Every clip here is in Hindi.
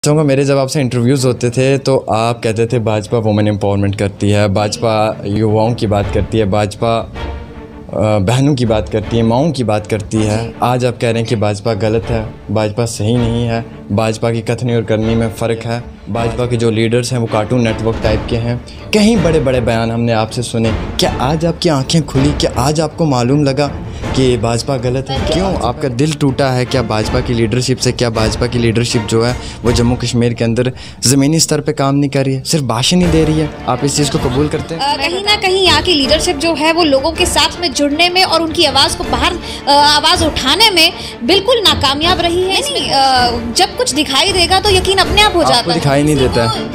चाहूँगा मेरे जब आपसे इंटरव्यूज़ होते थे तो आप कहते थे भाजपा वुमेन एम्पावरमेंट करती है, भाजपा युवाओं की बात करती है, भाजपा बहनों की बात करती है, माँओं की बात करती है। आज आप कह रहे हैं कि भाजपा गलत है, भाजपा सही नहीं है, भाजपा की कथनी और करनी में फ़र्क है, भाजपा के जो लीडर्स हैं वो कार्टून नेटवर्क टाइप के हैं। कहीं बड़े बड़े बयान हमने आपसे सुने। क्या आज आपकी आंखें खुली? क्या आज आपको मालूम लगा कि भाजपा गलत है? क्यों आपका दिल टूटा है? क्या भाजपा की लीडरशिप से? क्या भाजपा की लीडरशिप जो है वो जम्मू कश्मीर के अंदर ज़मीनी स्तर पे काम नहीं कर रही है, सिर्फ भाषण ही दे रही है? आप इस चीज़ को कबूल करते हैं? कहीं ना कहीं यहाँ की लीडरशिप जो है वो लोगों के साथ में जुड़ने में और उनकी आवाज़ को बाहर आवाज़ उठाने में बिल्कुल नाकामयाब रही है। जब कुछ दिखाई देगा तो यकीन अपने आप हो जाता है। दिखाई नहीं देता है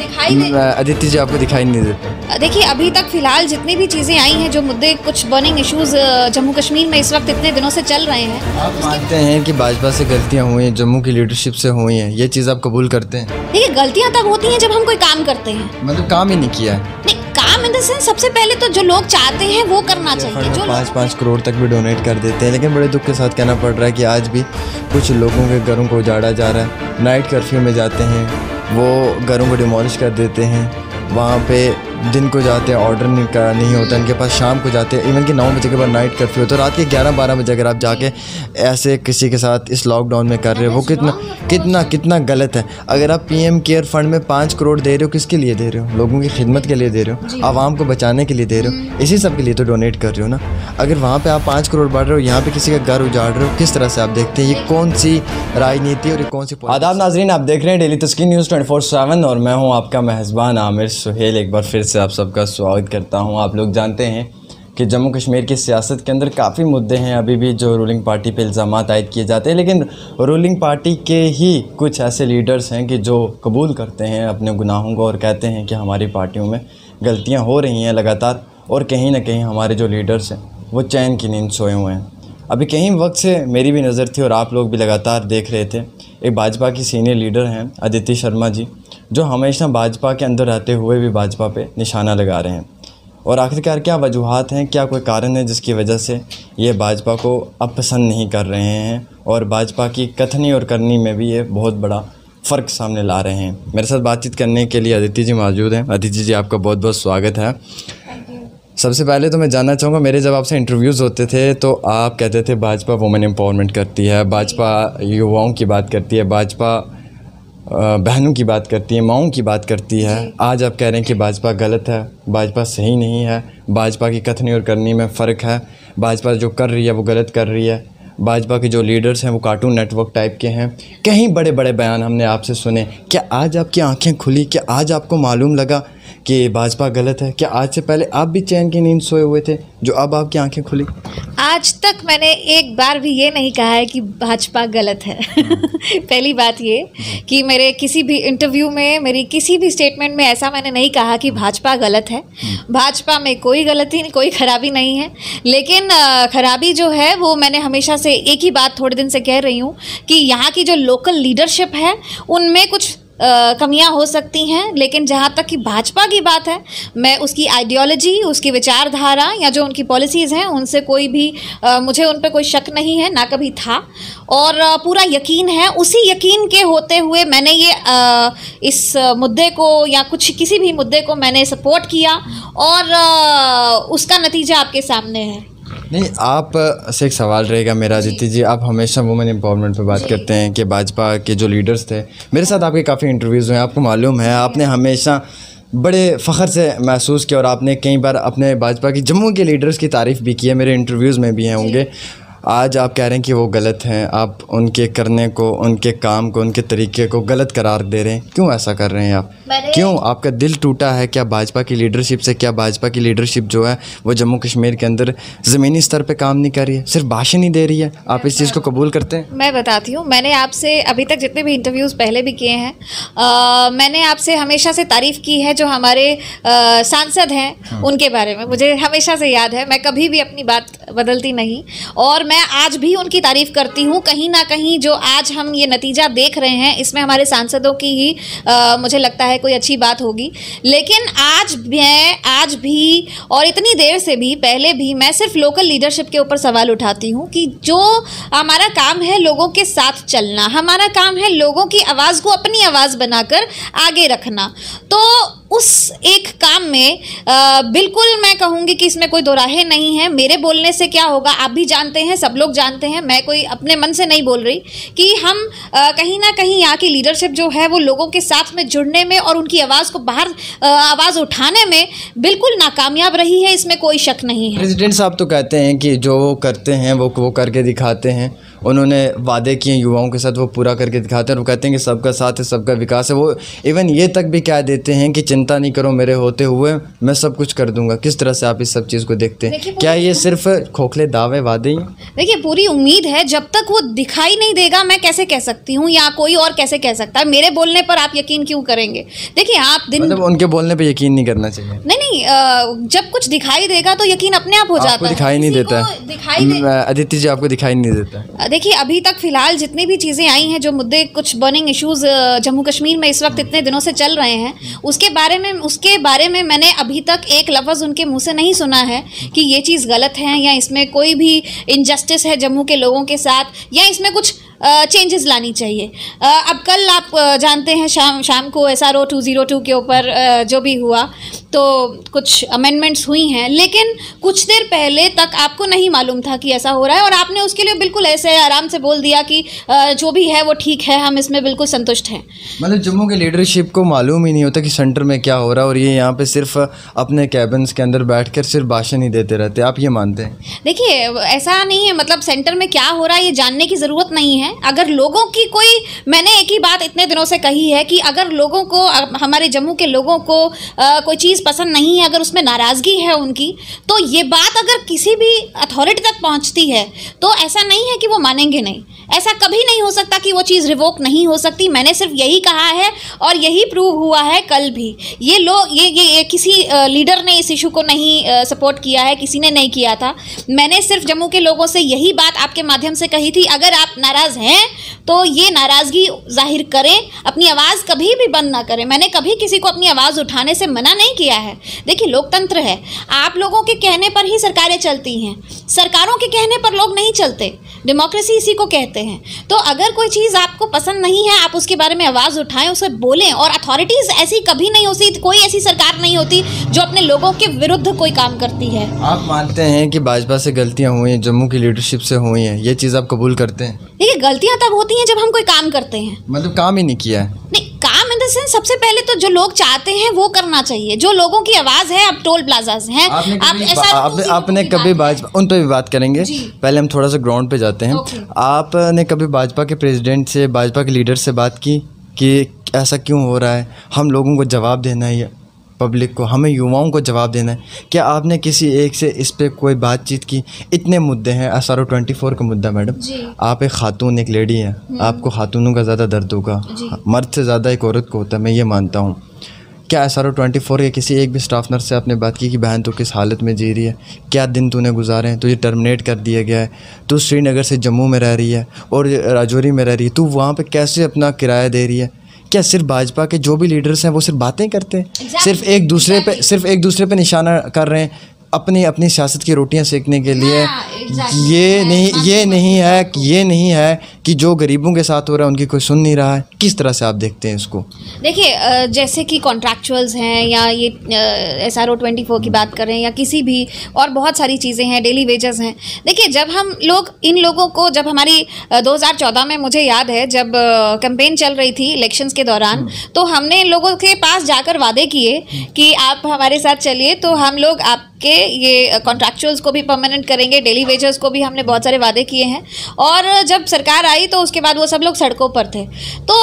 अदिति जी, आपको दिखाई नहीं देता? देखिए, अभी तक फिलहाल जितनी भी चीज़ें आई हैं, जो मुद्दे कुछ बर्निंग इश्यूज जम्मू कश्मीर में इस वक्त इतने दिनों से चल रहे हैं, आप मानते हैं कि भाजपा से गलतियां हुई हैं, जम्मू की लीडरशिप से हुई हैं, ये चीज़ आप कबूल करते हैं? देखिए, गलतियां तब होती हैं जब हम कोई काम करते हैं। मतलब काम ही नहीं किया है? नहीं, काम इन द सेंस सबसे पहले तो जो लोग चाहते हैं वो करना चाहिए। जो 5-5 करोड़ तक भी डोनेट कर देते हैं, लेकिन बड़े दुख के साथ कहना पड़ रहा है कि आज भी कुछ लोगों के घरों को उजाड़ा जा रहा है। नाइट कर्फ्यू में जाते हैं, वो घरों को डिमोलिश कर देते हैं, वहाँ पे दिन को जाते हैं, ऑर्डर नहीं होता इनके पास, शाम को जाते हैं, इवन कि 9 बजे के बाद नाइट कर्फ्यू होता है, रात के 11-12 बजे अगर आप जाके ऐसे किसी के साथ इस लॉकडाउन में कर रहे हो, वो कितना गलत है। अगर आप पीएम केयर फंड में 5 करोड़ दे रहे हो, किसके लिए दे रहे हो? लोगों की खिदमत के लिए दे रहे हो, आवाम को बचाने के लिए दे रहे हो, इसी सब के लिए तो डोनेट कर रहे हो ना। अगर वहाँ पर आप 5 करोड़ बांट रहे हो, यहाँ पर किसी का घर उजाड़ रहे हो, किस तरह से आप देखते हैं? ये कौन सी राजनीति और ये कौन सी? आदाब नाजरीन, आप देख रहे हैं डेली तस्कीन न्यूज़ 24/7 और मैं हूँ आपका मेहज़बान आमिर सुहेल। एक बार फिर से आप सबका स्वागत करता हूं। आप लोग जानते हैं कि जम्मू कश्मीर की सियासत के अंदर काफ़ी मुद्दे हैं अभी भी जो रूलिंग पार्टी पे इल्ज़ामात आयद किए जाते हैं, लेकिन रूलिंग पार्टी के ही कुछ ऐसे लीडर्स हैं कि जो कबूल करते हैं अपने गुनाहों को और कहते हैं कि हमारी पार्टियों में गलतियां हो रही हैं लगातार, और कहीं ना कहीं हमारे जो लीडर्स हैं वो चैन की नींद सोए हुए हैं। अभी कहीं वक्त से मेरी भी नज़र थी और आप लोग भी लगातार देख रहे थे, एक भाजपा की सीनियर लीडर हैं अदिति शर्मा जी, जो हमेशा भाजपा के अंदर रहते हुए भी भाजपा पे निशाना लगा रहे हैं। और आखिरकार क्या वजूहात हैं, क्या कोई कारण है जिसकी वजह से ये भाजपा को अब पसंद नहीं कर रहे हैं और भाजपा की कथनी और करनी में भी ये बहुत बड़ा फ़र्क सामने ला रहे हैं? मेरे साथ बातचीत करने के लिए अदिति जी मौजूद हैं। अदिति जी, आपका बहुत बहुत स्वागत है। सबसे पहले तो मैं जानना चाहूँगा, मेरे जब आपसे इंटरव्यूज़ होते थे तो आप कहते थे भाजपा वुमेन एम्पावरमेंट करती है, भाजपा युवाओं की बात करती है, भाजपा बहनों की बात करती है, माँओं की बात करती है। आज आप कह रहे हैं कि भाजपा गलत है, भाजपा सही नहीं है, भाजपा की कथनी और करनी में फ़र्क है, भाजपा जो कर रही है वो गलत कर रही है, भाजपा के जो लीडर्स हैं वो कार्टून नेटवर्क टाइप के हैं। कहीं बड़े बड़े बयान हमने आपसे सुने। क्या आज आपकी आंखें खुली? क्या आज आपको मालूम लगा कि भाजपा गलत है? क्या आज से पहले आप भी चैन की नींद सोए हुए थे जो अब आपकी आंखें खुली? आज तक मैंने एक बार भी ये नहीं कहा है कि भाजपा गलत है। पहली बात ये कि मेरे किसी भी इंटरव्यू में, मेरी किसी भी स्टेटमेंट में ऐसा मैंने नहीं कहा कि भाजपा गलत है। भाजपा में कोई गलती, कोई खराबी नहीं है, लेकिन खराबी जो है वो मैंने हमेशा से एक ही बात थोड़े दिन से कह रही हूँ कि यहाँ की जो लोकल लीडरशिप है उनमें कुछ कमियां हो सकती हैं। लेकिन जहाँ तक कि भाजपा की बात है, मैं उसकी आइडियोलॉजी, उसकी विचारधारा या जो उनकी पॉलिसीज़ हैं उनसे कोई भी मुझे उन पर कोई शक नहीं है, ना कभी था, और पूरा यकीन है। उसी यकीन के होते हुए मैंने ये इस मुद्दे को या किसी भी मुद्दे को मैंने सपोर्ट किया और उसका नतीजा आपके सामने है। नहीं, आप से एक सवाल रहेगा मेरा अदिति जी, आप हमेशा वुमेन एम्पावरमेंट पे बात करते हैं कि भाजपा के जो लीडर्स थे, मेरे साथ आपके काफ़ी इंटरव्यूज़ हुए, आपको मालूम है, आपने हमेशा बड़े फ़ख्र से महसूस किया और आपने कई बार अपने भाजपा की जम्मू के लीडर्स की तारीफ़ भी की है, मेरे इंटरव्यूज़ में भी हैं होंगे। आज आप कह रहे हैं कि वो गलत हैं, आप उनके करने को, उनके काम को, उनके तरीके को गलत करार दे रहे हैं। क्यों ऐसा कर रहे हैं आप? क्यों आपका दिल टूटा है? क्या भाजपा की लीडरशिप से? क्या भाजपा की लीडरशिप जो है वो जम्मू कश्मीर के अंदर ज़मीनी स्तर पे काम नहीं कर रही है, सिर्फ भाषण ही दे रही है? आप इस चीज़ को कबूल करते हैं? मैं बताती हूँ, मैंने आपसे अभी तक जितने भी इंटरव्यूज़ पहले भी किए हैं, मैंने आपसे हमेशा से तारीफ़ की है जो हमारे सांसद हैं उनके बारे में। मुझे हमेशा से याद है, मैं कभी भी अपनी बात बदलती नहीं, और मैं आज भी उनकी तारीफ करती हूँ। कहीं ना कहीं जो आज हम ये नतीजा देख रहे हैं इसमें हमारे सांसदों की ही मुझे लगता है कोई अच्छी बात होगी। लेकिन आज भी और इतनी देर से भी पहले भी मैं सिर्फ लोकल लीडरशिप के ऊपर सवाल उठाती हूँ कि जो हमारा काम है लोगों के साथ चलना, हमारा काम है लोगों की आवाज़ को अपनी आवाज़ बनाकर आगे रखना, तो उस एक काम में बिल्कुल मैं कहूँगी कि इसमें कोई दोराहे नहीं है। मेरे बोलने से क्या होगा आप भी जानते हैं, सब लोग जानते हैं, मैं कोई अपने मन से नहीं बोल रही कि हम कहीं ना कहीं यहाँ की लीडरशिप जो है वो लोगों के साथ में जुड़ने में और उनकी आवाज़ को बाहर आवाज़ उठाने में बिल्कुल नाकामयाब रही है, इसमें कोई शक नहीं है। प्रेसिडेंट साहब तो कहते हैं कि जो वो करते हैं वो करके दिखाते हैं। उन्होंने वादे किए युवाओं के साथ वो पूरा करके दिखाते हैं, और वो कहते हैं कि सबका साथ है सबका विकास है। वो इवन ये तक भी कह देते हैं कि चिंता नहीं करो मेरे होते हुए मैं सब कुछ कर दूंगा। किस तरह से आप इस सब चीज़ को देखते हैं? क्या ये सिर्फ खोखले दावे वादे ही? देखिए पूरी उम्मीद है, जब तक वो दिखाई नहीं देगा मैं कैसे कह सकती हूँ या कोई और कैसे कह सकता है। मेरे बोलने पर आप यकीन क्यों करेंगे? देखिए आप दिन मतलब उनके बोलने पर यकीन नहीं करना चाहिए। नहीं, जब कुछ दिखाई देगा तो यकीन अपने आप हो जाता है। दिखाई नहीं देता है अदिति जी, आपको दिखाई नहीं देता? देखिए अभी तक फिलहाल जितनी भी चीज़ें आई हैं, जो मुद्दे कुछ बर्निंग इश्यूज जम्मू कश्मीर में इस वक्त इतने दिनों से चल रहे हैं, उसके बारे में मैंने अभी तक एक लफ्ज़ उनके मुंह से नहीं सुना है कि ये चीज़ गलत है या इसमें कोई भी इनजस्टिस है जम्मू के लोगों के साथ या इसमें कुछ चेंजेस लानी चाहिए। अब कल आप जानते हैं शाम को SRO 202 के ऊपर जो भी हुआ तो कुछ अमेंडमेंट्स हुई हैं, लेकिन कुछ देर पहले तक आपको नहीं मालूम था कि ऐसा हो रहा है और आपने उसके लिए बिल्कुल ऐसे आराम से बोल दिया कि जो भी है वो ठीक है, हम इसमें बिल्कुल संतुष्ट हैं। मतलब जम्मू के लीडरशिप को मालूम ही नहीं होता कि सेंटर में क्या हो रहा है और ये यहाँ पे सिर्फ अपने कैबिन्स के अंदर बैठकर सिर्फ भाषण ही देते रहते हैं। आप ये मानते हैं? देखिए ऐसा नहीं है, मतलब सेंटर में क्या हो रहा है ये जानने की ज़रूरत नहीं है। अगर लोगों की मैंने एक ही बात इतने दिनों से कही है कि अगर लोगों को, हमारे जम्मू के लोगों को कोई चीज़ पसंद नहीं है, अगर उसमें नाराज़गी है उनकी, तो ये बात अगर किसी भी अथॉरिटी तक पहुंचती है तो ऐसा नहीं है कि वो मानेंगे नहीं। ऐसा कभी नहीं हो सकता कि वो चीज़ रिवोक नहीं हो सकती। मैंने सिर्फ यही कहा है और यही प्रूव हुआ है कल भी। ये लोग ये किसी लीडर ने इस इशू को नहीं सपोर्ट किया है, किसी ने नहीं किया था। मैंने सिर्फ जम्मू के लोगों से यही बात आपके माध्यम से कही थी, अगर आप नाराज़ हैं तो ये नाराज़गी जाहिर करें, अपनी आवाज़ कभी भी बंद ना करें। मैंने कभी किसी को अपनी आवाज़ उठाने से मना नहीं किया है। देखिए लोकतंत्र है, आप लोगों के कहने पर ही सरकारें चलती हैं, सरकारों के कहने पर लोग नहीं चलते। डेमोक्रेसी इसी को कहते हैं। तो अगर कोई चीज़ आपको पसंद नहीं है आप उसके बारे में आवाज़ उठाएं, उसे बोलें। और अथॉरिटीज़ ऐसी कभी नहीं होती, कोई ऐसी सरकार नहीं होती जो अपने लोगों के विरुद्ध कोई काम करती है। आप मानते हैं कि भाजपा से गलतियां हुई हैं, जम्मू की लीडरशिप से हुई हैं, ये चीज़ आप कबूल करते हैं? देखिए गलतियां तब होती हैं जब हम कोई काम करते हैं। मतलब काम ही नहीं किया है? नहीं, काम इन द सेंस सबसे पहले तो जो लोग चाहते हैं वो करना चाहिए, जो लोगों की आवाज़ है। अब टोल प्लाजाज हैं, आपने कभी भाजपा, उन पर भी बात करेंगे, पहले हम थोड़ा सा ग्राउंड पे जाते हैं। आपने कभी भाजपा के प्रेसिडेंट से, भाजपा के लीडर से बात की कि ऐसा क्यों हो रहा है, हम लोगों को जवाब देना है, पब्लिक को, हमें युवाओं को जवाब देना है? क्या आपने किसी एक से इस पे कोई बातचीत की? इतने मुद्दे हैं, SRO 24 का मुद्दा मैडम, आप एक खातून, एक लेडी हैं, आपको खातूनों का ज़्यादा दर्द होगा, मर्द से ज़्यादा एक औरत को होता है, मैं ये मानता हूँ। क्या SRO 24 के किसी एक भी स्टाफ नर्स से आपने बात की कि बहन तो किस हालत में जी रही है, क्या दिन तूने गुजारे हैं, तुझे टर्मिनेट कर दिया गया है, तू श्रीनगर से जम्मू में रह रही है और राजौरी में रह रही है, तू वहाँ पे कैसे अपना किराया दे रही है? क्या सिर्फ भाजपा के जो भी लीडर्स हैं वो सिर्फ बातें करते हैं, सिर्फ एक दूसरे पे निशाना कर रहे हैं अपनी सियासत की रोटियां सेकने के लिए? ये नहीं है कि जो गरीबों के साथ हो रहा है उनकी कोई सुन नहीं रहा है। किस तरह से आप देखते हैं इसको? देखिए जैसे कि कॉन्ट्रैक्चुअल्स हैं या ये SRO 24 की बात करें या किसी भी और बहुत सारी चीज़ें हैं, डेली वेजेस हैं। देखिए जब हम लोग इन लोगों को, जब हमारी 2014 में मुझे याद है जब कैंपेन चल रही थी इलेक्शंस के दौरान, तो हमने इन लोगों के पास जाकर वादे किए कि आप हमारे साथ चलिए तो हम लोग आपके ये कॉन्ट्रैक्चुअल्स को भी परमानेंट करेंगे, डेली वेजेस को भी हमने बहुत सारे वादे किए हैं। और जब सरकार आई तो उसके बाद वो सब लोग सड़कों पर थे। तो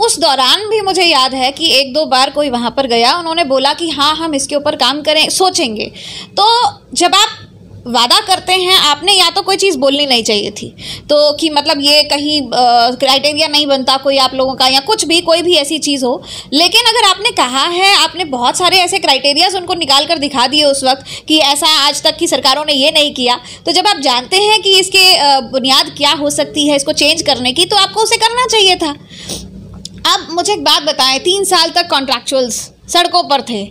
उस दौरान भी मुझे याद है कि 1-2 बार कोई वहाँ पर गया, उन्होंने बोला कि हाँ हम इसके ऊपर काम करें, सोचेंगे। तो जब आप वादा करते हैं आपने या तो कोई चीज़ बोलनी नहीं चाहिए थी, तो कि मतलब ये कहीं क्राइटेरिया नहीं बनता कोई आप लोगों का या कुछ भी कोई भी ऐसी चीज़ हो। लेकिन अगर आपने कहा है, आपने बहुत सारे ऐसे क्राइटेरियाज उनको निकाल कर दिखा दिए उस वक्त कि ऐसा आज तक की सरकारों ने ये नहीं किया, तो जब आप जानते हैं कि इसके बुनियाद क्या हो सकती है इसको चेंज करने की, तो आपको उसे करना चाहिए था। अब मुझे एक बात बताएं, 3 साल तक कॉन्ट्रैक्चुअल्स सड़कों पर थे,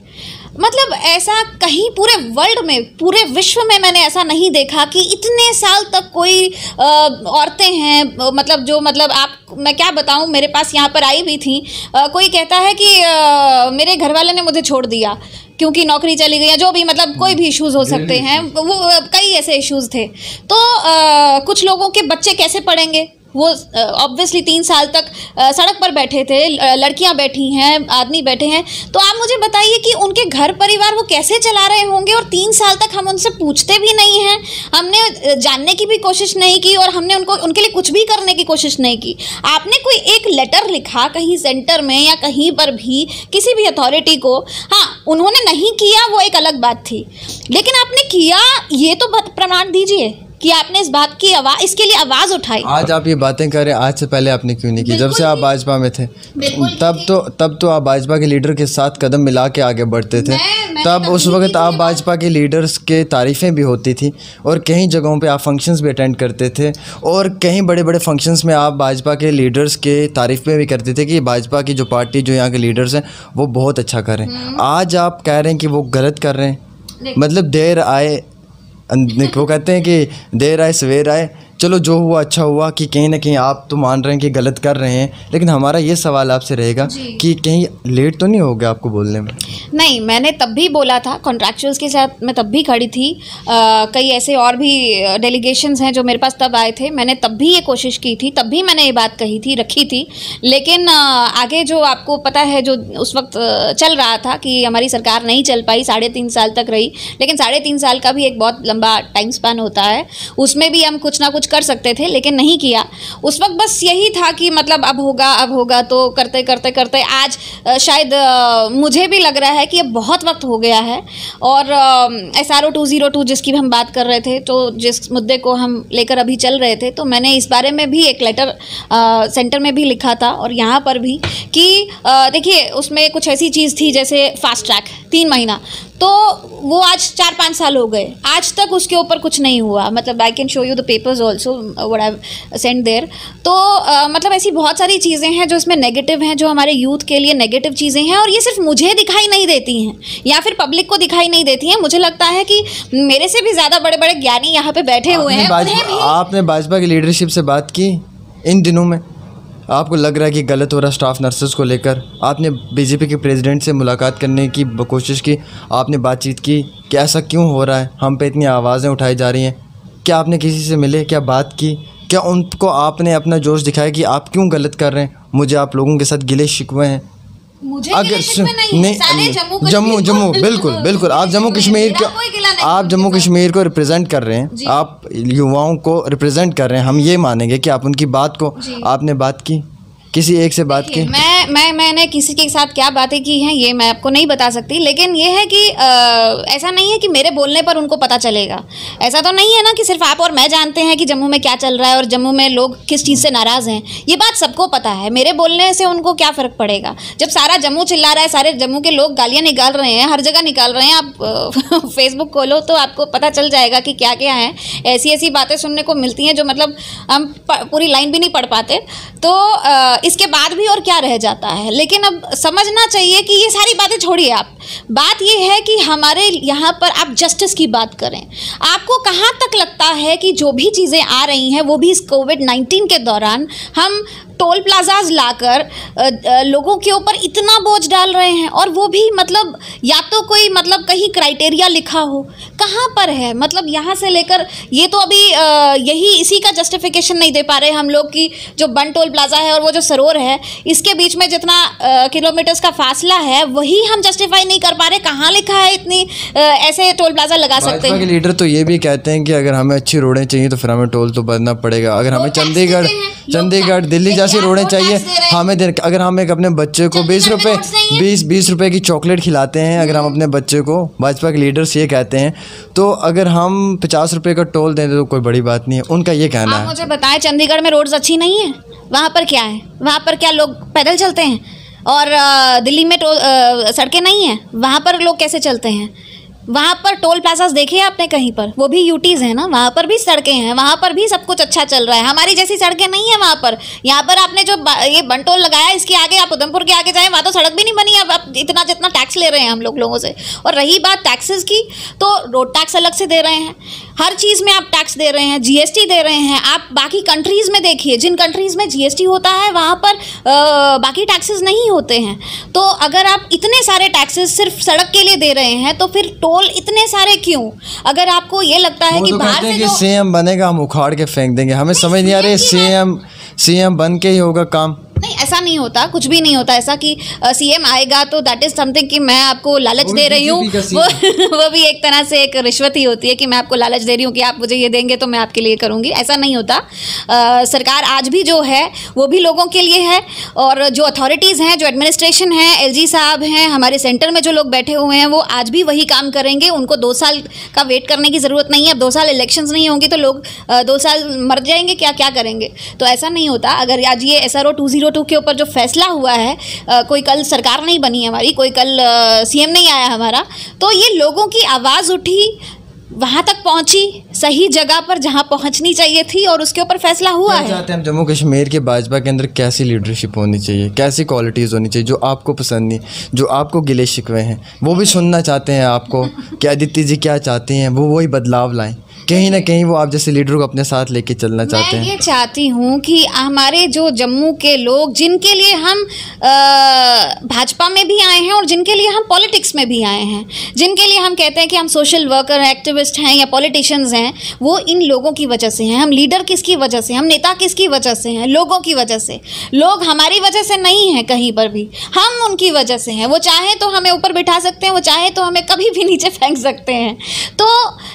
मतलब ऐसा कहीं पूरे वर्ल्ड में, पूरे विश्व में मैंने ऐसा नहीं देखा कि इतने साल तक कोई औरतें हैं, मतलब जो मतलब मैं क्या बताऊं, मेरे पास यहाँ पर आई भी थी, कोई कहता है कि मेरे घर वाले ने मुझे छोड़ दिया क्योंकि नौकरी चली गई या जो भी, मतलब कोई भी इश्यूज़ हो सकते हैं, वो कई ऐसे इश्यूज़ थे। तो कुछ लोगों के बच्चे कैसे पढ़ेंगे, वो ऑब्वियसली 3 साल तक सड़क पर बैठे थे, लड़कियां बैठी हैं, आदमी बैठे हैं, तो आप मुझे बताइए कि उनके घर परिवार वो कैसे चला रहे होंगे। और 3 साल तक हम उनसे पूछते भी नहीं हैं, हमने जानने की भी कोशिश नहीं की और हमने उनके लिए कुछ भी करने की कोशिश नहीं की। आपने कोई एक लेटर लिखा कहीं सेंटर में या कहीं पर भी किसी भी अथॉरिटी को, हाँ उन्होंने नहीं किया वो एक अलग बात थी, लेकिन आपने किया ये तो प्रमाण दीजिए कि आपने इस बात की इसके लिए आवाज़ उठाई। आज आप ये बातें करें, आज से पहले आपने क्यों नहीं की? जब से आप भाजपा में थे तब तो आप भाजपा के लीडर के साथ कदम मिला के आगे बढ़ते थे। तब उस वक्त आप भाजपा के लीडर्स के तारीफ़ें भी होती थी और कई जगहों पे आप फंक्शंस भी अटेंड करते थे और कहीं बड़े बड़े फंक्शंस में आप भाजपा के लीडर्स के तारीफ़ें भी करते थे कि भाजपा की जो पार्टी, जो यहाँ के लीडर्स हैं वो बहुत अच्छा कर रहे हैं। आज आप कह रहे हैं कि वो गलत कर रहे हैं, मतलब देर आए, वो कहते हैं कि देर आए सवेर आए, चलो जो हुआ अच्छा हुआ कि कहीं ना कहीं आप तो मान रहे हैं कि गलत कर रहे हैं, लेकिन हमारा ये सवाल आपसे रहेगा कि कहीं लेट तो नहीं हो गया आपको बोलने में? नहीं, मैंने तब भी बोला था, कॉन्ट्रैक्चुअल्स के साथ मैं तब भी खड़ी थी, कई ऐसे और भी डेलीगेशंस हैं जो मेरे पास तब आए थे, मैंने तब भी ये कोशिश की थी, तब भी मैंने ये बात कही थी, रखी थी। लेकिन आगे जो आपको पता है जो उस वक्त चल रहा था कि हमारी सरकार नहीं चल पाई, 3.5 साल तक रही, लेकिन 3.5 साल का भी एक बहुत लंबा टाइम स्पैन होता है, उसमें भी हम कुछ ना कुछ कर सकते थे लेकिन नहीं किया। उस वक्त बस यही था कि मतलब अब होगा, तो करते करते करते आज शायद मुझे भी लग रहा है कि अब बहुत वक्त हो गया है। और SRO 202 जिसकी हम बात कर रहे थे, तो जिस मुद्दे को हम लेकर अभी चल रहे थे, तो मैंने इस बारे में भी एक लेटर सेंटर में भी लिखा था और यहाँ पर भी कि देखिए उसमें कुछ ऐसी चीज़ थी जैसे फास्ट ट्रैक 3 महीना, तो वो आज 4-5 साल हो गए, आज तक उसके ऊपर कुछ नहीं हुआ। मतलब I can show you the papers also what I send their. तो मतलब ऐसी बहुत सारी चीज़ें हैं जो इसमें नेगेटिव हैं, जो हमारे यूथ के लिए नेगेटिव चीज़ें हैं, और ये सिर्फ मुझे दिखाई नहीं देती हैं या फिर पब्लिक को दिखाई नहीं देती हैं। मुझे लगता है कि मेरे से भी ज़्यादा बड़े बड़े ज्ञानी यहाँ पे बैठे हुए हैं। आपने भाजपा की लीडरशिप से बात की इन दिनों में? आपको लग रहा है कि गलत हो रहा स्टाफ नर्सेस को लेकर? आपने बीजेपी के प्रेसिडेंट से मुलाकात करने की कोशिश की, आपने बातचीत की कि ऐसा क्यों हो रहा है, हम पे इतनी आवाज़ें उठाई जा रही हैं? क्या आपने किसी से मिले, क्या बात की, क्या उनको आपने अपना जोश दिखाया कि आप क्यों गलत कर रहे हैं? मुझे आप लोगों के साथ गिले शिकवे हैं। मुझे अगर नहीं, जम्मू बिल्कुल आप जम्मू कश्मीर को रिप्रेजेंट कर रहे हैं, आप युवाओं को रिप्रेजेंट कर रहे हैं, हम ये मानेंगे कि आप उनकी बात को आपने बात की, किसी एक से बात की? मैंने किसी के साथ क्या बातें की हैं ये मैं आपको नहीं बता सकती, लेकिन ये है कि ऐसा नहीं है कि मेरे बोलने पर उनको पता चलेगा। ऐसा तो नहीं है ना कि सिर्फ आप और मैं जानते हैं कि जम्मू में क्या चल रहा है और जम्मू में लोग किस चीज़ से नाराज़ हैं। ये बात सबको पता है, मेरे बोलने से उनको क्या फ़र्क पड़ेगा? जब सारा जम्मू चिल्ला रहा है, सारे जम्मू के लोग गालियाँ निकाल रहे हैं, हर जगह निकाल रहे हैं, आप फेसबुक खोलो तो आपको पता चल जाएगा कि क्या क्या है। ऐसी ऐसी बातें सुनने को मिलती हैं जो मतलब हम पूरी लाइन भी नहीं पढ़ पाते। तो इसके बाद भी और क्या रह जाता है? लेकिन अब समझना चाहिए कि ये सारी बातें छोड़िए, आप बात ये है कि हमारे यहाँ पर आप जस्टिस की बात करें। आपको कहाँ तक लगता है कि जो भी चीज़ें आ रही हैं वो भी इस कोविड-19 के दौरान हम टोल प्लाजाज लाकर लोगों के ऊपर इतना बोझ डाल रहे हैं, और वो भी मतलब या तो कोई मतलब कहीं क्राइटेरिया लिखा हो, कहाँ पर है? मतलब यहाँ से लेकर ये तो अभी यही इसी का जस्टिफिकेशन नहीं दे पा रहे हम लोग कि जो बन टोल प्लाजा है और वो जो सरोवर है, इसके बीच में जितना किलोमीटर्स का फासला है वही हम जस्टिफाई नहीं कर पा रहे। कहाँ लिखा है इतनी ऐसे टोल प्लाजा लगा सकते हैं? लीडर तो ये भी कहते हैं कि अगर हमें अच्छी रोडें चाहिए तो फिर हमें टोल तो भरना पड़ेगा। अगर हमें चंडीगढ़ दिल्ली जा ऐसी रोडें चाहिए हमें अगर हम एक अपने बच्चे को 20 रुपए की चॉकलेट खिलाते हैं, अगर हम अपने बच्चे को, भाजपा के लीडर्स ये कहते हैं, तो अगर हम 50 रुपए का टोल दें तो कोई बड़ी बात नहीं है, उनका ये कहना है। मुझे बताएं, चंडीगढ़ में रोड्स अच्छी नहीं है, वहाँ पर क्या है? वहाँ पर क्या लोग पैदल चलते हैं? और दिल्ली में सड़कें नहीं हैं, वहाँ पर लोग कैसे चलते हैं? वहाँ पर टोल प्लाजास देखे आपने कहीं पर? वो भी यूटीज़ हैं ना, वहाँ पर भी सड़कें हैं, वहाँ पर भी सब कुछ अच्छा चल रहा है। हमारी जैसी सड़कें नहीं है वहाँ पर। यहाँ पर आपने जो ये बन टोल लगाया, इसके आगे आप उधमपुर के आगे जाएं, वहाँ तो सड़क भी नहीं बनी। अब आप इतना जितना टैक्स ले रहे हैं हम लोगों से। और रही बात टैक्सेस की, तो रोड टैक्स अलग से दे रहे हैं, हर चीज़ में आप टैक्स दे रहे हैं, जीएसटी दे रहे हैं। आप बाकी कंट्रीज़ में देखिए, जिन कंट्रीज़ में जीएसटी होता है वहाँ पर बाकी टैक्सेस नहीं होते हैं। तो अगर आप इतने सारे टैक्सेस सिर्फ सड़क के लिए दे रहे हैं, तो फिर टोल इतने सारे क्यों? अगर आपको ये लगता है कि बाहर से जो सीएम बनेगा हम उखाड़ के फेंक देंगे, हमें समझ नहीं आ रही सीएम बन के ही होगा काम। नहीं, ऐसा नहीं होता, कुछ भी नहीं होता ऐसा कि सीएम आएगा तो दैट इज समथिंग कि मैं आपको लालच दे रही हूँ। वो भी एक तरह से एक रिश्वत ही होती है कि मैं आपको लालच दे रही हूँ कि आप मुझे ये देंगे तो मैं आपके लिए करूँगी। ऐसा नहीं होता। सरकार आज भी जो है वो भी लोगों के लिए है, और जो अथॉरिटीज़ हैं, जो एडमिनिस्ट्रेशन है, एलजी साहब हैं, हमारे सेंटर में जो लोग बैठे हुए हैं, वो आज भी वही काम करेंगे। उनको 2 साल का वेट करने की ज़रूरत नहीं है। अब 2 साल इलेक्शंस नहीं होंगी तो लोग 2 साल मर जाएंगे, क्या करेंगे? तो ऐसा नहीं होता। अगर आज ये SRO 202 के ऊपर जो फैसला हुआ है, कोई कल सरकार नहीं बनी हमारी, कोई कल सीएम नहीं आया हमारा, तो ये लोगों की आवाज़ उठी, वहाँ तक पहुँची, सही जगह पर जहाँ पहुँचनी चाहिए थी, और उसके ऊपर फैसला हुआ है। चाहते हैं हम जम्मू कश्मीर के भाजपा के अंदर कैसी लीडरशिप होनी चाहिए, कैसी क्वालिटीज़ होनी चाहिए जो आपको पसंद नहीं, जो आपको गिले शिकवे हैं, वो भी सुनना चाहते हैं आपको कि आदित्य जी क्या चाहते हैं, वो वही बदलाव लाएं। कहीं ना कहीं वो आप जैसे लीडर को अपने साथ लेके चलना चाहते हैं। मैं ये चाहती हूँ कि हमारे जो जम्मू के लोग, जिनके लिए हम भाजपा में भी आए हैं और जिनके लिए हम पॉलिटिक्स में भी आए हैं, जिनके लिए हम कहते हैं कि हम सोशल वर्कर, एक्टिविस्ट हैं या पॉलिटिशियंस हैं, वो इन लोगों की वजह से हैं। हम लीडर किसकी वजह से, हम नेता किसकी वजह से हैं? लोगों की वजह से। लोग हमारी वजह से नहीं हैं कहीं पर भी, हम उनकी वजह से हैं। वो चाहे तो हमें ऊपर बिठा सकते हैं, वो चाहे तो हमें कभी भी नीचे फेंक सकते हैं। तो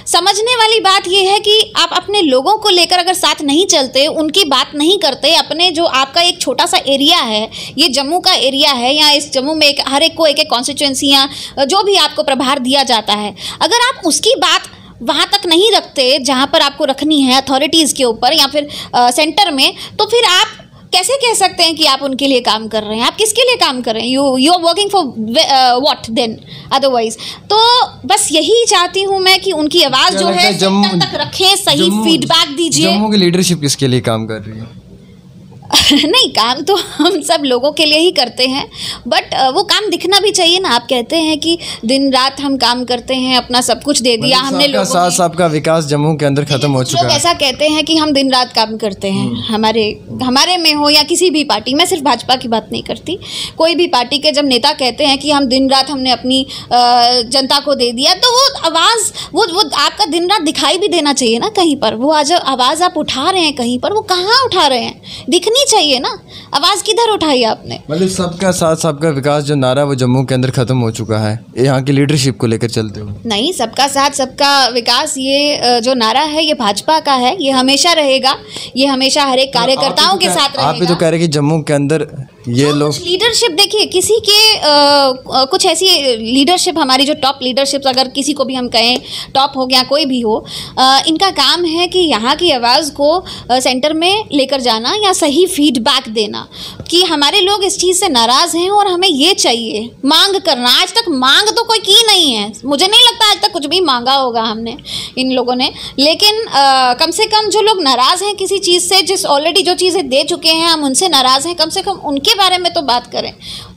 समझने वाली बात ये है कि आप अपने लोगों को लेकर अगर साथ नहीं चलते, उनकी बात नहीं करते, अपने जो आपका एक छोटा सा एरिया है, ये जम्मू का एरिया है, या इस जम्मू में हर एक को एक कॉन्स्टिट्यूएंसियाँ, जो भी आपको प्रभार दिया जाता है, अगर आप उसकी बात वहाँ तक नहीं रखते जहाँ पर आपको रखनी है अथॉरिटीज़ के ऊपर या फिर सेंटर में, तो फिर आप कैसे कह सकते हैं कि आप उनके लिए काम कर रहे हैं? आप किसके लिए काम कर रहे हैं? You are working for what then otherwise? तो बस यही चाहती हूँ मैं कि उनकी आवाज़ जो है सेंटर तक रखें, सही फीडबैक दीजिए। जम्मू की लीडरशिप किसके लिए काम कर रही है? नहीं, काम तो हम सब लोगों के लिए ही करते हैं, बट वो काम दिखना भी चाहिए ना। आप कहते हैं कि दिन रात हम काम करते हैं, अपना सब कुछ दे दिया हमने लोगों साथ सबका विकास जम्मू के अंदर खत्म हो चुका है। लोग ऐसा कहते हैं कि हम दिन रात काम करते हैं, हमारे में हो या किसी भी पार्टी, मैं सिर्फ भाजपा की बात नहीं करती, कोई भी पार्टी के जब नेता कहते हैं कि हम दिन रात हमने अपनी जनता को दे दिया, तो वो आवाज़, वो आपका दिन रात दिखाई भी देना चाहिए ना कहीं पर। वो आज आवाज़ आप उठा रहे हैं कहीं पर, वो कहाँ उठा रहे हैं? दिखनी चाहिए ना, आवाज किधर उठाई आपने? मतलब सबका साथ सबका विकास जो नारा वो जम्मू के अंदर खत्म हो चुका है यहाँ की लीडरशिप को लेकर चलते हुए। नहीं, सबका साथ सबका विकास ये जो नारा है ये भाजपा का है, ये हमेशा रहेगा, ये हमेशा हर एक कार्यकर्ताओं के साथ रहेगा। आप भी तो कह रहे कि जम्मू के अंदर ये लोग लीडरशिप, देखिए किसी के कुछ ऐसी लीडरशिप, हमारी जो टॉप लीडरशिप, अगर किसी को भी हम कहें टॉप हो गया कोई भी हो, इनका काम है कि यहाँ की आवाज़ को सेंटर में लेकर जाना या सही फीडबैक देना कि हमारे लोग इस चीज़ से नाराज़ हैं और हमें ये चाहिए, मांग करना। आज तक मांग तो कोई की नहीं है, मुझे नहीं लगता आज तक कुछ भी मांगा होगा हमने इन लोगों ने, लेकिन कम से कम जो लोग नाराज़ हैं किसी चीज़ से, जिस ऑलरेडी जो चीज़ें दे चुके हैं हम उनसे नाराज़ हैं, कम से कम उनके बारे में तो बात करें।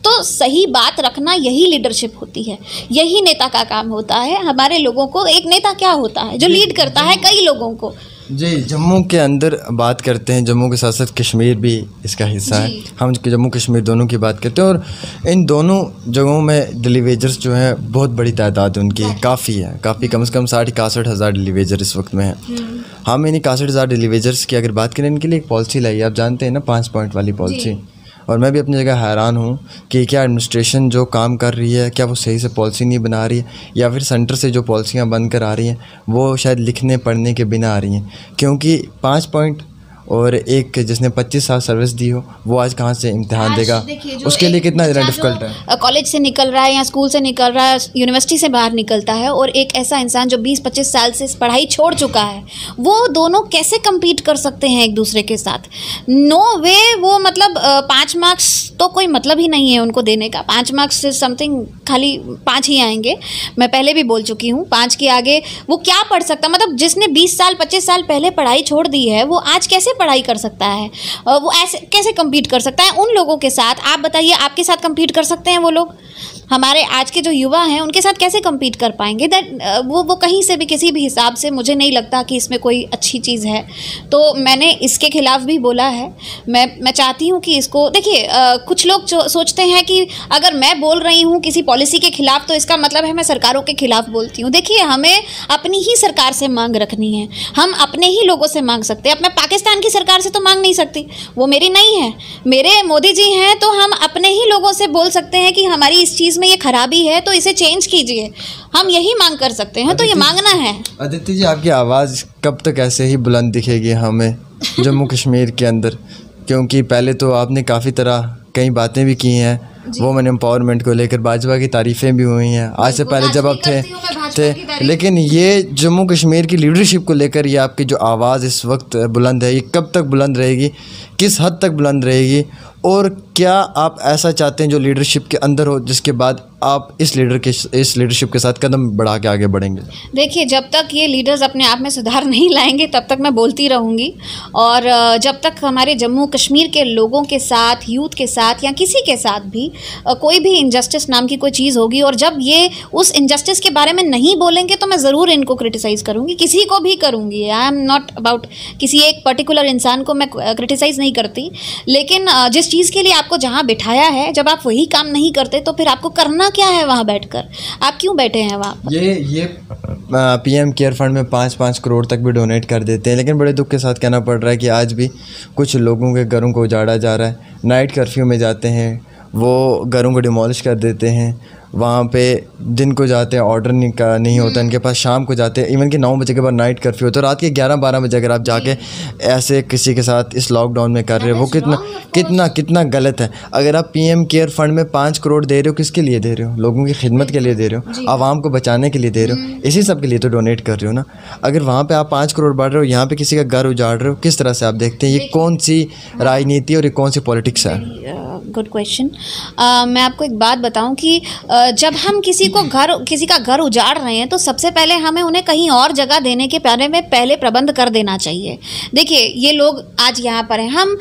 तो सही बात रखना यही लीडरशिप होती है, यही नेता का काम होता है। हमारे लोगों को, एक नेता क्या होता है? जो लीड करता है कई लोगों को। जी, जम्मू के अंदर बात करते हैं, जम्मू के साथ साथ कश्मीर भी इसका हिस्सा है। हम जम्मू कश्मीर दोनों की बात करते हैं, और इन दोनों जगहों में डेलीवेजर्स जो है बहुत बड़ी तादाद है उनकी, काफ़ी है, काफ़ी कम से कम 60-61 हज़ार डेलीवेजर इस वक्त में है। हम इन 61 हज़ार डेलीवेजर्स की अगर बात करें, इनके लिए एक पॉलिसी लाई है, आप जानते हैं ना, 5 पॉइंट वाली पॉलिसी। और मैं भी अपनी जगह हैरान हूँ कि क्या एडमिनिस्ट्रेशन जो काम कर रही है, क्या वो सही से पॉलिसी नहीं बना रही है, या फिर सेंटर से जो पॉलिसियाँ बन कर आ रही हैं वो शायद लिखने पढ़ने के बिना आ रही हैं। क्योंकि 5 पॉइंट और एक जिसने 25 साल सर्विस दी हो वो आज कहाँ से इम्तिहान देगा, उसके लिए कितना डिफ़िकल्ट है। कॉलेज से निकल रहा है या स्कूल से निकल रहा है, यूनिवर्सिटी से बाहर निकलता है, और एक ऐसा इंसान जो 20-25 साल से पढ़ाई छोड़ चुका है, वो दोनों कैसे कम्पीट कर सकते हैं एक दूसरे के साथ? नो वे। वो मतलब 5 मार्क्स तो कोई मतलब ही नहीं है उनको देने का। 5 मार्क्स से समथिंग खाली 5 ही आएंगे। मैं पहले भी बोल चुकी हूँ, 5 के आगे वो क्या पढ़ सकता? मतलब जिसने 20 साल 25 साल पहले पढ़ाई छोड़ दी है, वो आज कैसे पढ़ाई कर सकता है? वो ऐसे कैसे कम्पीट कर सकता है उन लोगों के साथ? आप बताइए, आपके साथ कम्पीट कर सकते हैं वो लोग? हमारे आज के जो युवा हैं उनके साथ कैसे कम्पीट कर पाएंगे? दैट वो कहीं से भी किसी भी हिसाब से मुझे नहीं लगता कि इसमें कोई अच्छी चीज़ है। तो मैंने इसके खिलाफ भी बोला है। मैं चाहती हूँ कि इसको देखिए, कुछ लोग सोचते हैं कि अगर मैं बोल रही हूँ किसी पॉलिसी के खिलाफ तो इसका मतलब है मैं सरकारों के खिलाफ बोलती हूँ। देखिए, हमें अपनी ही सरकार से मांग रखनी है, हम अपने ही लोगों से मांग सकते हैं। अब मैं पाकिस्तान की सरकार से तो मांग नहीं सकती, वो मेरी नहीं है, मेरे मोदी जी हैं। तो हम अपने ही लोगों से बोल सकते हैं कि हमारी इस चीज़ में ये खराबी है तो इसे चेंज कीजिए, हम यही मांग कर सकते हैं। तो ये मांगना है। अदिति जी, आपकी आवाज़ कब तक ऐसे ही बुलंद दिखेगी हमें जम्मू कश्मीर के अंदर? क्योंकि पहले तो आपने काफ़ी तरह कई बातें भी की हैं, वुमेन एम्पावरमेंट को लेकर भाजपा की तारीफ़ें भी हुई हैं आज से पहले जब आप थे। लेकिन ये जम्मू कश्मीर की लीडरशिप को लेकर ये आपकी जो आवाज़ इस वक्त बुलंद है, ये कब तक बुलंद रहेगी, किस हद तक बुलंद रहेगी, और क्या आप ऐसा चाहते हैं जो लीडरशिप के अंदर हो, जिसके बाद आप इस लीडरशिप के साथ कदम बढ़ा के आगे बढ़ेंगे? देखिए, जब तक ये लीडर्स अपने आप में सुधार नहीं लाएंगे तब तक मैं बोलती रहूँगी। और जब तक हमारे जम्मू कश्मीर के लोगों के साथ, यूथ के साथ या किसी के साथ भी कोई भी इनजस्टिस नाम की कोई चीज़ होगी, और जब ये उस इनजस्टिस के बारे में नहीं बोलेंगे तो मैं ज़रूर इनको क्रिटिसाइज़ करूँगी, किसी को भी करूँगी। आई एम नॉट अबाउट किसी एक पर्टिकुलर इंसान को मैं क्रिटिसाइज़ नहीं करती, लेकिन जिस चीज़ के लिए आपको जहाँ बिठाया है, जब आप वही काम नहीं करते तो फिर आपको करना क्या है वहाँ बैठकर? आप क्यों बैठे हैं वहाँ? ये पीएम केयर फंड में 5-5 करोड़ तक भी डोनेट कर देते हैं, लेकिन बड़े दुख के साथ कहना पड़ रहा है कि आज भी कुछ लोगों के घरों को उजाड़ा जा रहा है। नाइट कर्फ्यू में जाते हैं, वो घरों को डिमोलिश कर देते हैं। वहाँ पे दिन को जाते हैं, ऑर्डर नहीं होता इनके पास, शाम को जाते हैं, इवन कि 9 बजे के बाद नाइट कर्फ्यू होता है। रात के 11-12 बजे अगर आप जाके ऐसे किसी के साथ इस लॉकडाउन में कर रहे हो, वो कितना गलत है। अगर आप पीएम केयर फंड में 5 करोड़ दे रहे हो, किसके लिए दे रहे हो? लोगों की खिदमत के लिए दे रहे हो, आवाम को बचाने के लिए दे रहे हो, इसी सब के लिए तो डोनेट कर रहे हो ना। अगर वहाँ पर आप 5 करोड़ बांट रहे हो, यहाँ पर किसी का घर उजाड़ रहे हो, किस तरह से आप देखते हैं? ये कौन सी राजनीति और ये कौन सी पॉलिटिक्स है? Good question. मैं आपको एक बात बताऊं कि जब हम किसी का घर उजाड़ रहे हैं तो सबसे पहले हमें उन्हें कहीं और जगह देने के बारे में पहले प्रबंध कर देना चाहिए। देखिए, ये लोग आज यहाँ पर हैं, हम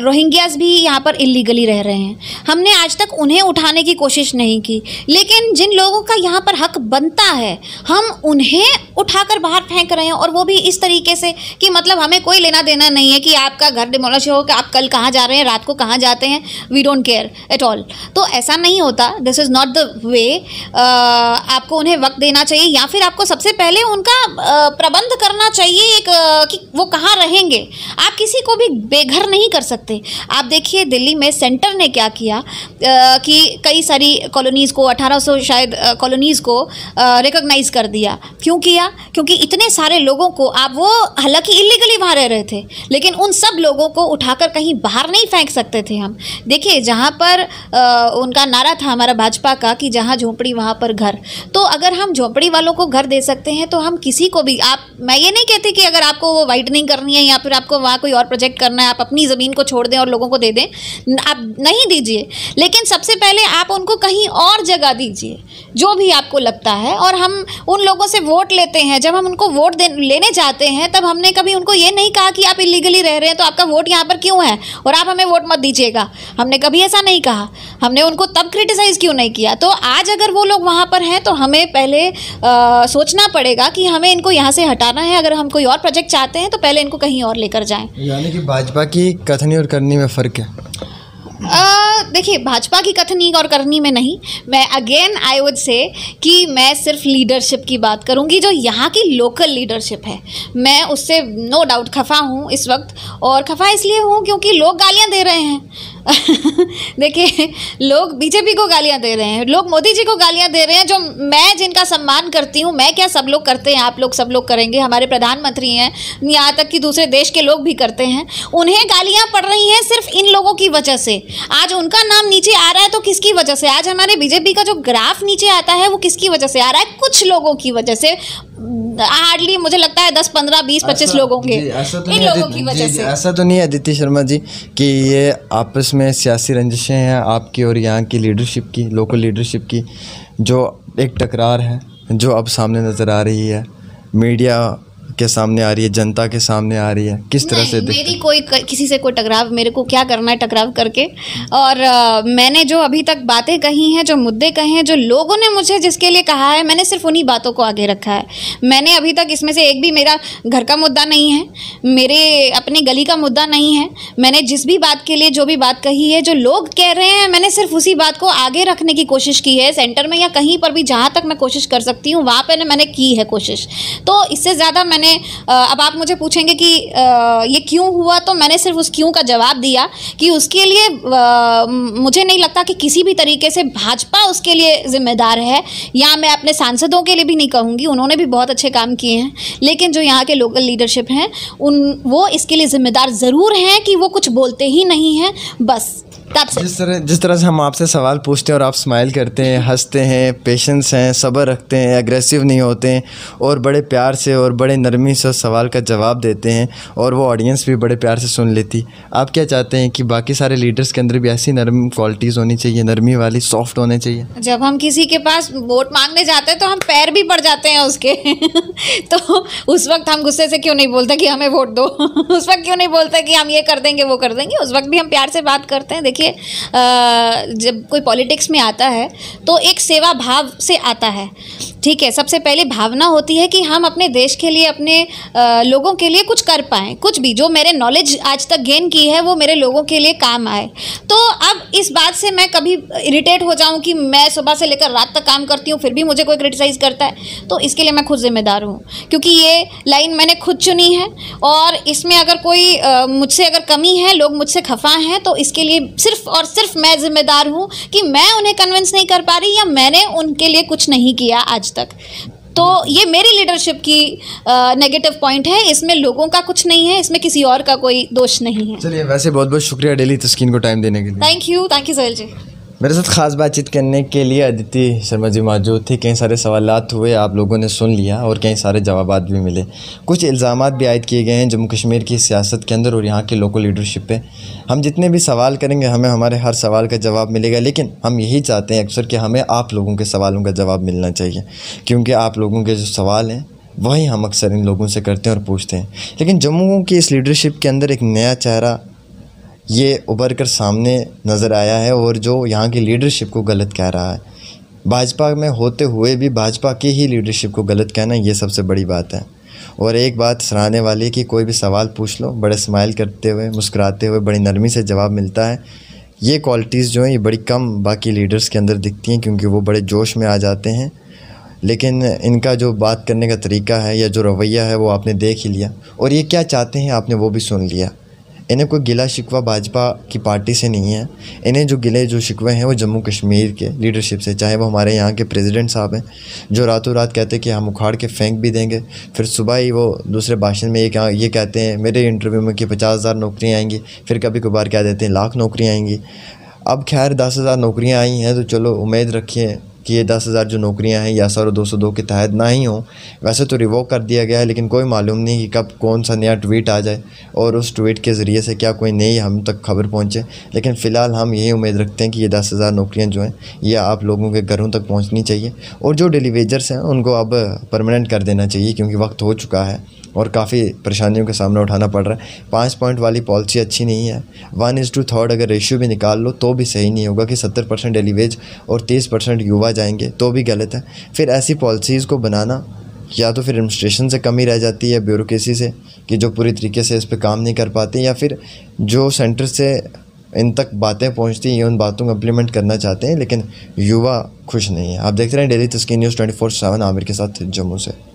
रोहिंग्यास भी यहाँ पर इलीगली रह रहे हैं, हमने आज तक उन्हें उठाने की कोशिश नहीं की, लेकिन जिन लोगों का यहाँ पर हक बनता है हम उन्हें उठाकर बाहर फेंक रहे हैं, और वो भी इस तरीके से कि मतलब हमें कोई लेना देना नहीं है कि आपका घर डिमोलिश हो, कि आप कल कहाँ जा रहे हैं, रात को कहाँ जाते हैं, we don't care at all. तो ऐसा नहीं होता, this is not the way. आपको उन्हें वक्त देना चाहिए, या फिर आपको सबसे पहले उनका प्रबंध करना चाहिए कि वो कहाँ रहेंगे। आप किसी को भी बेघर नहीं कर सकते। आप देखिए, दिल्ली में सेंटर ने क्या किया कि कई सारी कॉलोनीज़ को, 1800 शायद कॉलोनीज़ को रिकॉग्नाइज कर दिया। क्यों किया? क्योंकि इतने सारे लोगों को वो हालांकि इलीगली वहाँ रह रहे थे, लेकिन उन सब लोगों को उठाकर कहीं बाहर नहीं फेंक सकते थे हम। देखिए, जहाँ पर उनका नारा था हमारा भाजपा का कि जहाँ झोंपड़ी वहाँ पर घर, तो अगर हम झोंपड़ी वालों को घर दे सकते हैं तो हम किसी को भी, मैं ये नहीं कहती कि अगर आपको वो वाइटनिंग करनी है या फिर आपको वहाँ कोई और प्रोजेक्ट करना है आप अपनी ज़मीन को छोड़ दें और लोगों को दे दें, आप नहीं दीजिए, लेकिन सबसे पहले आप उनको कहीं और जगह दीजिए जो भी आपको लगता है। और हम उन लोगों से वोट लेते हैं, जब हम उनको वोट लेने जाते हैं तब हमने कभी उनको ये नहीं कहा कि आप इलीगली रह रहे हैं तो आपका वोट यहाँ पर क्यों है और आप हमें वोट मत दीजिएगा, हमने कभी ऐसा नहीं कहा। हमने उनको तब क्रिटिसाइज़ क्यों नहीं किया? तो आज अगर वो लोग वहाँ पर हैं तो हमें पहले सोचना पड़ेगा कि हमें इनको यहाँ से हटाना है। अगर हम कोई और प्रोजेक्ट चाहते हैं तो पहले इनको कहीं और लेकर जाएं। यानी कि भाजपा की कथनी और करनी में फ़र्क है। देखिए, भाजपा की कथनी और करनी में नहीं, मैं अगेन आई वुड से कि मैं सिर्फ लीडरशिप की बात करूंगी, जो यहाँ की लोकल लीडरशिप है। मैं उससे नो डाउट खफा हूँ इस वक्त, और खफा इसलिए हूँ क्योंकि लोग गालियाँ दे रहे हैं। देखिए, लोग बीजेपी को गालियां दे रहे हैं, लोग मोदी जी को गालियां दे रहे हैं, जो मैं जिनका सम्मान करती हूँ, मैं क्या सब लोग करते हैं, आप लोग सब लोग करेंगे, हमारे प्रधानमंत्री हैं, यहाँ तक कि दूसरे देश के लोग भी करते हैं, उन्हें गालियां पड़ रही हैं सिर्फ इन लोगों की वजह से। आज उनका नाम नीचे आ रहा है तो किसकी वजह से? आज हमारे बीजेपी का जो ग्राफ नीचे आता है वो किसकी वजह से आ रहा है? कुछ लोगों की वजह से, हार्डली मुझे लगता है 10, 15, 20, 25 लोगों के, इन लोगों की वजह से। ऐसा तो नहीं है अदिति शर्मा जी कि ये आपस में सियासी रंजिशें हैं आपकी और यहाँ की लीडरशिप की, लोकल लीडरशिप की, जो एक टकरार है जो अब सामने नज़र आ रही है, मीडिया के सामने आ रही है, जनता के सामने आ रही है, किस तरह से मेरी कोई किसी से कोई टकराव, मेरे को क्या करना है टकराव करके? और मैंने जो अभी तक बातें कही हैं, जो मुद्दे कहे हैं, जो लोगों ने मुझे जिसके लिए कहा है, मैंने सिर्फ उन्हीं बातों को आगे रखा है। मैंने अभी तक इसमें से एक भी मेरा घर का मुद्दा नहीं है, मेरे अपनी गली का मुद्दा नहीं है। मैंने जिस भी बात के लिए जो भी बात कही है, जो लोग कह रहे हैं, मैंने सिर्फ उसी बात को आगे रखने की कोशिश की है, सेंटर में या कहीं पर भी जहाँ तक मैं कोशिश कर सकती हूँ वहाँ पर मैंने की है कोशिश। तो इससे ज़्यादा मैंने अब आप मुझे पूछेंगे कि ये क्यों हुआ, तो मैंने सिर्फ उस क्यों का जवाब दिया कि उसके लिए मुझे नहीं लगता कि किसी भी तरीके से भाजपा उसके लिए जिम्मेदार है, या मैं अपने सांसदों के लिए भी नहीं कहूँगी, उन्होंने भी बहुत अच्छे काम किए हैं, लेकिन जो यहाँ के लोकल लीडरशिप हैं वो इसके लिए जिम्मेदार ज़रूर हैं कि वो कुछ बोलते ही नहीं हैं बस। जिस तरह से हम आपसे सवाल पूछते हैं और आप स्माइल करते हैं, हंसते हैं, पेशेंस हैं, सब्र रखते हैं, एग्रेसिव नहीं होते हैं और बड़े प्यार से और बड़े नरमी से सवाल का जवाब देते हैं और वो ऑडियंस भी बड़े प्यार से सुन लेती, आप क्या चाहते हैं कि बाकी सारे लीडर्स के अंदर भी ऐसी नरम क्वालिटीज़ होनी चाहिए, नरमी वाली, सॉफ्ट होने चाहिए? जब हम किसी के पास वोट मांगने जाते हैं तो हम पैर भी पड़ जाते हैं उसके तो उस वक्त हम गुस्से से क्यों नहीं बोलते कि हमें वोट दो उस वक्त क्यों नहीं बोलते कि हम ये कर देंगे वो कर देंगे? उस वक्त भी हम प्यार से बात करते हैं। देखिए, जब कोई पॉलिटिक्स में आता है तो एक सेवा भाव से आता है, ठीक है। सबसे पहले भावना होती है कि हम अपने देश के लिए, अपने लोगों के लिए कुछ कर पाएँ, कुछ भी जो मेरे नॉलेज आज तक गेन की है वो मेरे लोगों के लिए काम आए। तो अब इस बात से मैं कभी इरिटेट हो जाऊं कि मैं सुबह से लेकर रात तक काम करती हूं फिर भी मुझे कोई क्रिटिसाइज़ करता है, तो इसके लिए मैं खुद जिम्मेदार हूं, क्योंकि ये लाइन मैंने खुद चुनी है और इसमें अगर कोई मुझसे अगर कमी है, लोग मुझसे खफा हैं, तो इसके लिए सिर्फ और सिर्फ मैं जिम्मेदार हूं कि मैं उन्हें कन्विंस नहीं कर पा रही या मैंने उनके लिए कुछ नहीं किया आज तक। तो ये मेरी लीडरशिप की नेगेटिव पॉइंट है, इसमें लोगों का कुछ नहीं है, इसमें किसी और का कोई दोष नहीं है। चलिए, वैसे बहुत बहुत शुक्रिया डेली तस्कीन को टाइम देने के लिए। थैंक यू सोहेल जी। मेरे साथ ख़ास बातचीत करने के लिए अदिति शर्मा जी मौजूद थी। कई सारे सवालात हुए, आप लोगों ने सुन लिया और कई सारे जवाबात भी मिले। कुछ इल्ज़ामात भी आयद किए गए हैं जम्मू कश्मीर की सियासत के अंदर और यहाँ के लोकल लीडरशिप पे। हम जितने भी सवाल करेंगे हमें हमारे हर सवाल का जवाब मिलेगा, लेकिन हम यही चाहते हैं अक्सर कि हमें आप लोगों के सवालों का जवाब मिलना चाहिए, क्योंकि आप लोगों के जो सवाल हैं वही हम अक्सर इन लोगों से करते हैं और पूछते हैं। लेकिन जम्मू की इस लीडरशिप के अंदर एक नया चेहरा ये उभर कर सामने नज़र आया है और जो यहाँ की लीडरशिप को गलत कह रहा है। भाजपा में होते हुए भी भाजपा की ही लीडरशिप को गलत कहना, ये सबसे बड़ी बात है। और एक बात सराहने वाली है कि कोई भी सवाल पूछ लो, बड़े स्माइल करते हुए, मुस्कुराते हुए, बड़ी नरमी से जवाब मिलता है। ये क्वालिटीज़ जो हैं ये बड़ी कम बाकी लीडर्स के अंदर दिखती हैं, क्योंकि वो बड़े जोश में आ जाते हैं। लेकिन इनका जो बात करने का तरीका है या जो रवैया है वो आपने देख ही लिया, और ये क्या चाहते हैं आपने वो भी सुन लिया। इन्हें कोई गिला शिकवा भाजपा की पार्टी से नहीं है, इन्हें जो गिले जो शिकवे हैं वो जम्मू कश्मीर के लीडरशिप से, चाहे वो हमारे यहाँ के प्रेसिडेंट साहब हैं जो रातों रात कहते हैं कि हम उखाड़ के फेंक भी देंगे, फिर सुबह ही वो दूसरे भाषण में ये कहते हैं मेरे इंटरव्यू में कि 50,000 नौकरियाँ आएंगी, फिर कभी कभार कह देते हैं 1,00,000 नौकरियाँ आएंगी। अब खैर 10,000 नौकरियाँ आई हैं तो चलो उम्मीद रखिए कि ये 10,000 जो नौकरियां हैं या 202 के तहत ना ही हों। वैसे तो रिवोक कर दिया गया है, लेकिन कोई मालूम नहीं कि कब कौन सा नया ट्वीट आ जाए और उस ट्वीट के ज़रिए से क्या कोई नई हम तक खबर पहुंचे। लेकिन फ़िलहाल हम यही उम्मीद रखते हैं कि ये 10,000 नौकरियां जो हैं ये आप लोगों के घरों तक पहुंचनी चाहिए, और जो डेली वेजर्स हैं उनको अब परमानेंट कर देना चाहिए, क्योंकि वक्त हो चुका है और काफ़ी परेशानियों का सामना उठाना पड़ रहा है। 5 पॉइंट वाली पॉलिसी अच्छी नहीं है। 1:3 अगर रेशियो भी निकाल लो तो भी सही नहीं होगा कि 70% डेली वेज और 30% युवा जाएंगे, तो भी गलत है। फिर ऐसी पॉलिसीज़ को बनाना या तो फिर एडमिनिस्ट्रेशन से कमी रह जाती है, ब्यूरोक्रेसी से, कि जो पूरी तरीके से इस पर काम नहीं कर पाते, या फिर जो सेंटर से इन तक बातें पहुंचती हैं उन बातों को इम्प्लीमेंट करना चाहते हैं, लेकिन युवा खुश नहीं है। आप देख रहे हैं डेली तस्कीन न्यूज़ 24/7 आमिर के साथ जम्मू से।